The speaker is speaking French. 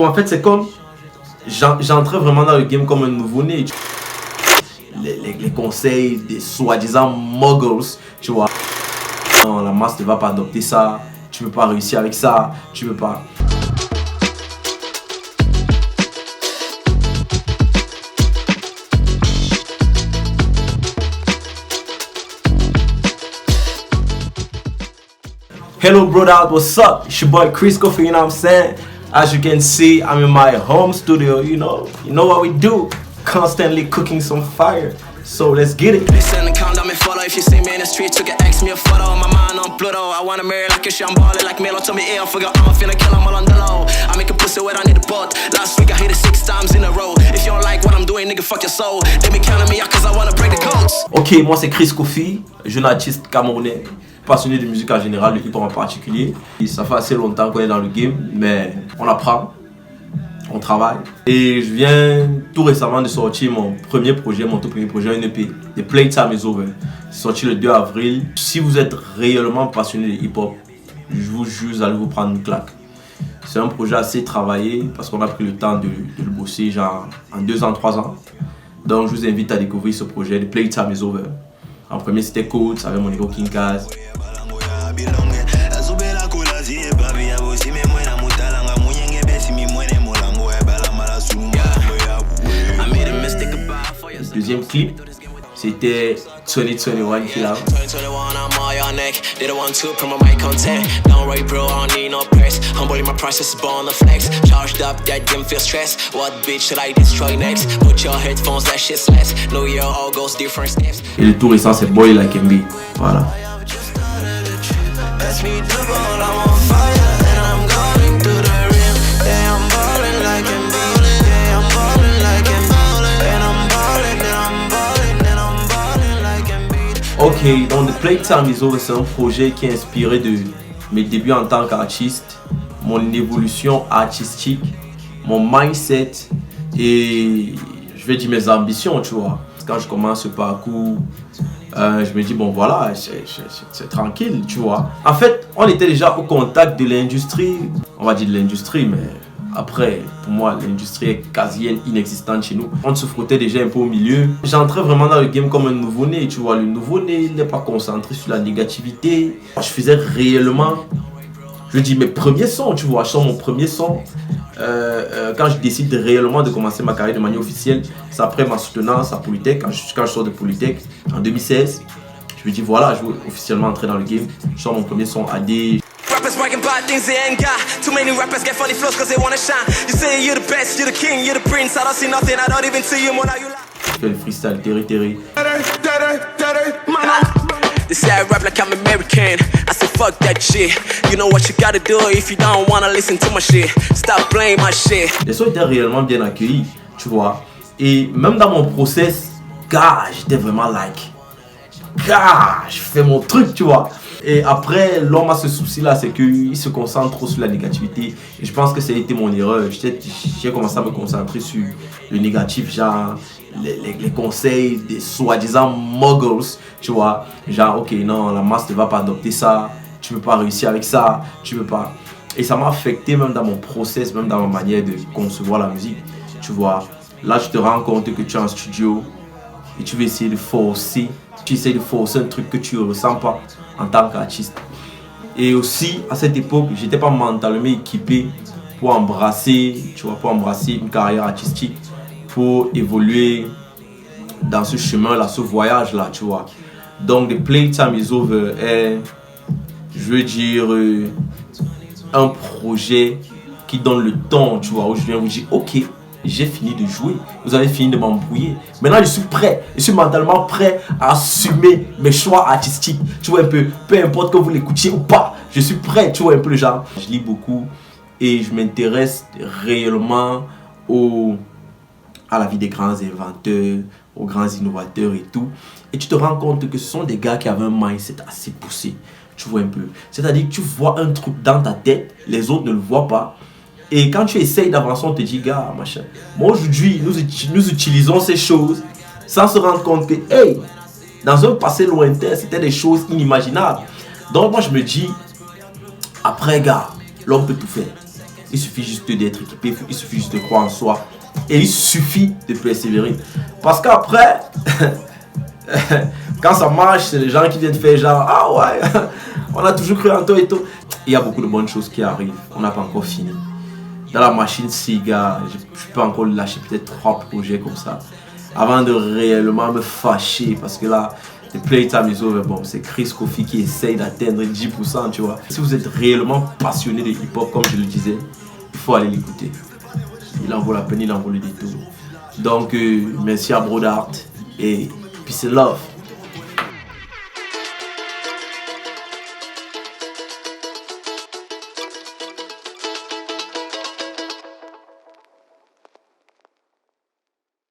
En fait, c'est comme j'entrais vraiment dans le game comme un nouveau-né. Les conseils des soi-disant muggles, tu vois. Non, la masse ne va pas adopter ça, tu ne peux pas réussir avec ça, tu ne peux pas. Hello brother, what's up? It's your boy Chris Kofi, you know what I'm saying? As you can see, I'm in my home studio, you know what we do. Constantly cooking some fire. So let's get it. Listen and count down my follow. If you see me in the street, you can ask me a photo. My mind on Pluto. I wanna marry like a shambali, like Melo to me ear. Forgot I'm finna kill him all on the low. I make a pussy wet, I need a butt. Last week I hit it 6 times in a row. If you don't like what I'm doing, nigga, fuck your soul. They be counting me out cause I wanna break the codes. Ok, moi c'est Chris Kofi, jeune artiste camerounais, passionné de musique en général, de hip-hop en particulier. Et ça fait assez longtemps qu'on est dans le game, mais on apprend, on travaille. Et je viens tout récemment de sortir mon tout premier projet, un EP, The Playtime is Over. C'est sorti le 2 avril. Si vous êtes réellement passionné de hip-hop, je vous jure, vous allez vous prendre une claque. C'est un projet assez travaillé parce qu'on a pris le temps de le bosser genre en 2 ans, 3 ans. Donc je vous invite à découvrir ce projet, The Playtime is Over. En premier c'était Codes avec mon ego King Kaz. Le deuxième clip c'était 2021 qui l'a. Et le tout récent c'est Boy Like MB. Voilà. Ok, donc The Playtime is Over, c'est un projet qui est inspiré de mes débuts en tant qu'artiste, mon évolution artistique, mon mindset et je vais dire mes ambitions, tu vois. Quand je commence ce parcours, je me dis bon voilà, c'est tranquille, tu vois. En fait, on était déjà au contact de l'industrie, on va dire de l'industrie, mais après, pour moi, l'industrie est quasi inexistante chez nous. On se frottait déjà un peu au milieu. J'entrais vraiment dans le game comme un nouveau-né, tu vois. Le nouveau-né n'est pas concentré sur la négativité. Je faisais réellement, je dis mes premiers sons, tu vois. Je sors mon premier son. Quand je décide réellement de commencer ma carrière de manière officielle, c'est après ma soutenance à Polytech, quand je sors de Polytech en 2016. Je me dis voilà, je veux officiellement entrer dans le game. Je sors mon premier son AD. Rappers bragging about things they ain't got. Too many rappers get funny flows cause they wanna shine. You say you're the best, you're the king, you're the prince. I don't see nothing, I don't even see you when you lie. Je fais le freestyle Terry. They say I rap like I'm American. I say fuck that shit. You know what you gotta do if you don't wanna listen to my shit. Stop playing my shit. Les sons étaient réellement bien accueillis, tu vois. Et même dans mon process, gars, j'étais vraiment like, gars, je fais mon truc, tu vois. Et après, l'homme a ce souci-là, c'est qu'il se concentre trop sur la négativité. Et je pense que ça a été mon erreur. J'ai commencé à me concentrer sur le négatif, genre les conseils des soi-disant muggles, tu vois. Genre, ok, non, la masse ne va pas adopter ça, tu ne peux pas réussir avec ça, tu ne peux pas. Et ça m'a affecté même dans mon process, même dans ma manière de concevoir la musique, tu vois. Là, tu te rends compte que tu es en studio et tu veux essayer de forcer. Tu essaies de forcer un truc que tu ne ressens pas en tant qu'artiste. Et aussi, à cette époque, je n'étais pas mentalement équipé pour embrasser, tu vois, pour embrasser une carrière artistique, pour évoluer dans ce chemin-là, ce voyage-là, tu vois. Donc, The Playtime is Over est, je veux dire, un projet qui donne le temps, tu vois, où je viens vous dire, ok, j'ai fini de jouer, vous avez fini de m'embrouiller. Maintenant, je suis prêt, je suis mentalement prêt à assumer mes choix artistiques. Tu vois un peu, peu importe que vous l'écoutiez ou pas, je suis prêt, tu vois un peu le genre. Je lis beaucoup et je m'intéresse réellement à la vie des grands inventeurs, aux grands innovateurs et tout. Et tu te rends compte que ce sont des gars qui avaient un mindset assez poussé, tu vois un peu. C'est-à-dire que tu vois un truc dans ta tête, les autres ne le voient pas. Et quand tu essayes d'avancer, on te dit, gars, machin. Moi, aujourd'hui, nous utilisons ces choses sans se rendre compte que, hey, dans un passé lointain, c'était des choses inimaginables. Donc, moi, je me dis, après, gars, l'homme peut tout faire. Il suffit juste d'être équipé, il suffit juste de croire en soi. Et il suffit de persévérer. Parce qu'après, quand ça marche, c'est les gens qui viennent faire genre, ah ouais, on a toujours cru en toi et tout. Il y a beaucoup de bonnes choses qui arrivent. On n'a pas encore fini. Dans la machine Siga, je peux encore lâcher peut-être 3 projets comme ça. Avant de réellement me fâcher. Parce que là, the playtime is over. Bon, c'est Chris Kofi qui essaye d'atteindre 10%, tu vois. Si vous êtes réellement passionné de hip-hop, comme je le disais, il faut aller l'écouter. Il en vaut la peine, il en vaut le détour. Donc, merci à Brodart et peace and love.